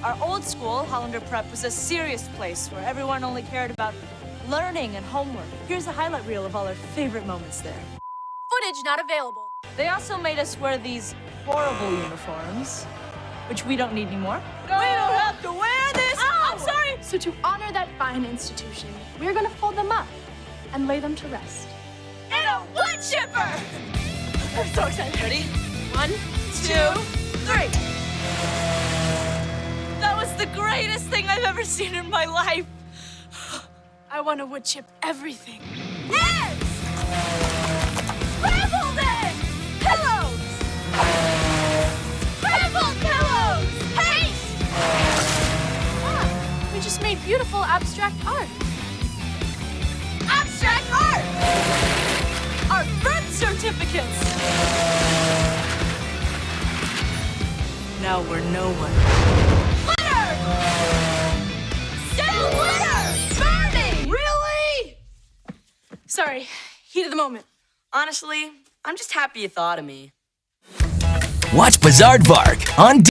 Our old school, Hollander Prep, was a serious place where everyone only cared about learning and homework. Here's a highlight reel of all our favorite moments there. Footage not available. They also made us wear these horrible uniforms, which we don't need anymore. No. We don't have to wear this! Oh, I'm sorry! So to honor that fine institution, we're gonna fold them up and lay them to rest. In a wood chipper! I'm so excited. Ready? 1, 2, 3. That was the greatest thing I've ever seen in my life. I want to wood chip everything. Eggs! Scrambled eggs! Pillows! Scrambled pillows! Paint! Ah, we just made beautiful abstract art. Abstract art! Our birth certificates! Now we're no one. Glitter! Still glitter! Burning! Really? Sorry, heat of the moment. Honestly, I'm just happy you thought of me. Watch Bizarre Vark on